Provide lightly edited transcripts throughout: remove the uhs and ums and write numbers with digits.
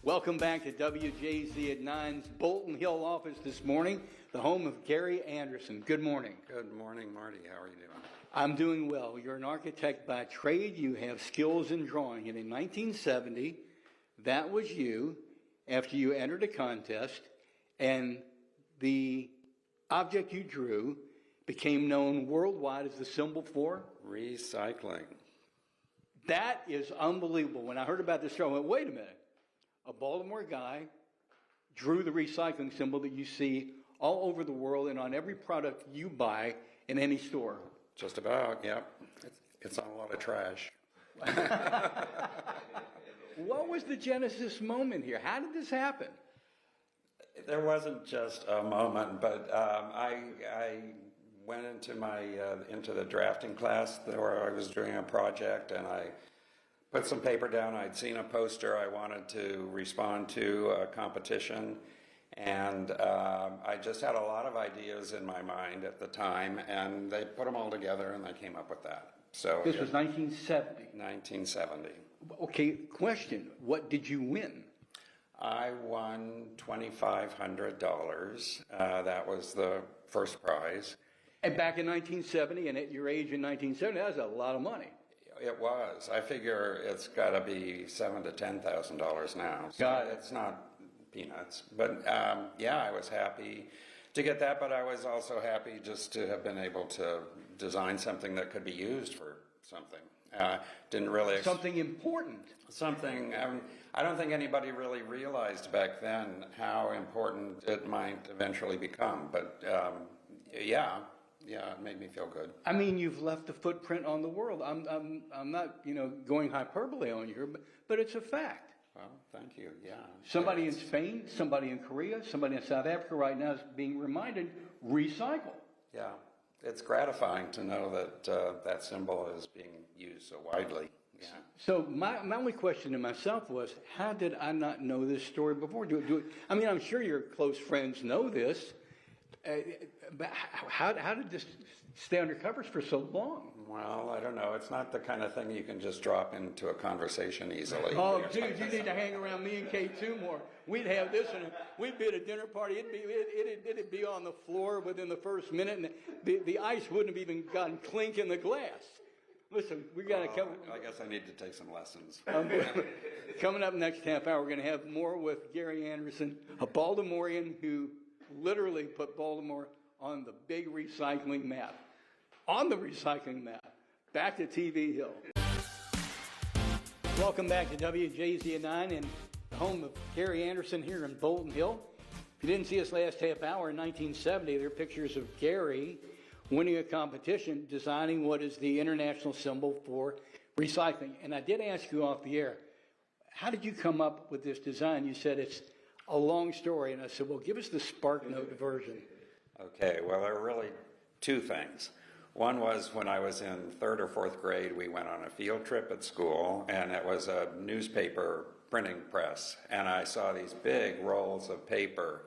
Welcome back to WJZ at 9's Bolton Hill office this morning, the home of Gary Anderson. Good morning. Good morning, Marty. How are you doing? I'm doing well. You're an architect by trade. You have skills in drawing. And in 1970, that was you after you entered a contest, and the object you drew became known worldwide as the symbol for recycling. That is unbelievable. When I heard about this show, I went, wait a minute. A Baltimore guy drew the recycling symbol that you see all over the world and on every product you buy in any store. Just about, yep. It's on a lot of trash. What was the genesis moment here? How did this happen? There wasn't just a moment, but I went into into the drafting class where I was doing a project, and I put some paper down. I'd seen a poster I wanted to respond to, a competition, and I just had a lot of ideas in my mind at the time, and they put them all together, and I came up with that. So this was 1970. 1970. Okay, question. What did you win? I won $2,500. That was the first prize. And back in 1970, and at your age in 1970, that was a lot of money. It was. I figure it's got to be $7,000 to $10,000 now. So it's not peanuts. But yeah, I was happy to get that, but I was also happy just to have been able to design something that could be used for something. Didn't really something important. Something. I don't think anybody really realized back then how important it might eventually become. But yeah, it made me feel good. I mean, you've left a footprint on the world. I'm not, going hyperbole on you here, but it's a fact. Well, thank you. Yeah. Somebody in Spain, somebody in Korea, somebody in South Africa right now is being reminded, recycle. Yeah. It's gratifying to know that that symbol is being used so widely. Yeah. So my only question to myself was, how did I not know this story before? I mean, I'm sure your close friends know this. But how did this stay under covers for so long? Well, I don't know. It's not the kind of thing you can just drop into a conversation easily. Oh, dude, you need to hang around me and K2 more. We'd have this, and we'd be at a dinner party. It'd be on the floor within the first minute, and the ice wouldn't have even gotten clink in the glass. Listen, we got to come. I guess I need to take some lessons. Coming up next half hour, we're going to have more with Gary Anderson, a Baltimorean who literally put Baltimore on the big recycling map. On the recycling map. Back to TV Hill. Welcome back to WJZ at 9 and the home of Gary Anderson here in Bolton Hill. If you didn't see us last half hour in 1970, there are pictures of Gary winning a competition designing what is the international symbol for recycling. And I did ask you off the air, how did you come up with this design? You said it's a long story, and I said, well, give us the Spark Note version. Okay, well, there are really two things. One was when I was in third or fourth grade, we went on a field trip at school, and it was a newspaper printing press, and I saw these big rolls of paper,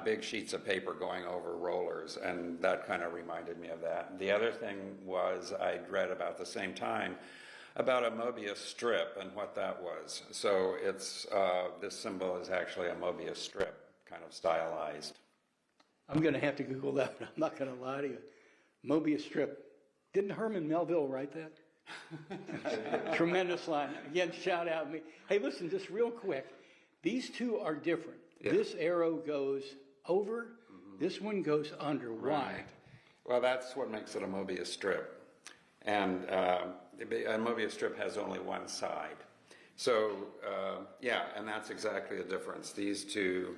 big sheets of paper going over rollers, and that kind of reminded me of that. The other thing was I'd read about the same time about a Mobius strip and what that was. So it's this symbol is actually a Mobius strip, kind of stylized. I'm going to have to Google that, but I'm not going to lie to you. Mobius strip. Didn't Herman Melville write that? Tremendous line. Again, shout out me. Hey, listen, just real quick. These two are different. Yeah. This arrow goes over. Mm-hmm. This one goes under. Why? Right. Well, that's what makes it a Mobius strip. And a Mobius strip has only one side. So, and that's exactly the difference. These two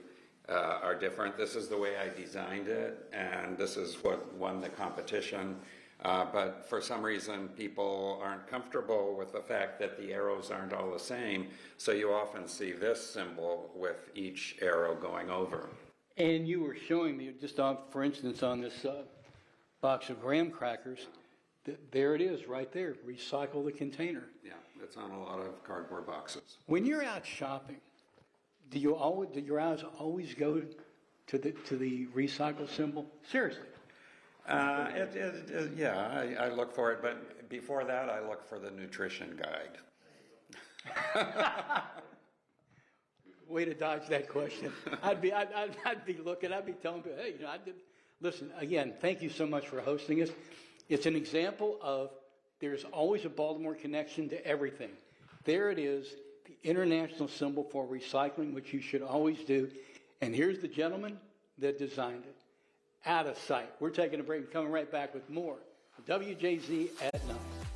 are different. This is the way I designed it, and this is what won the competition. But for some reason, people aren't comfortable with the fact that the arrows aren't all the same. So you often see this symbol with each arrow going over. And you were showing me, just for instance, on this box of graham crackers, there it is right there. Recycle the container. Yeah, it's on a lot of cardboard boxes. When you're out shopping, do your eyes always go to the recycle symbol? Seriously. I look for it, but before that, I look for the nutrition guide. way to dodge that question. I'd be looking, I'd be telling people, hey, I did. Listen, again, thank you so much for hosting us. It's an example of there's always a Baltimore connection to everything. There it is, the international symbol for recycling, which you should always do. And here's the gentleman that designed it. Out of sight. We're taking a break and coming right back with more WJZ at 9.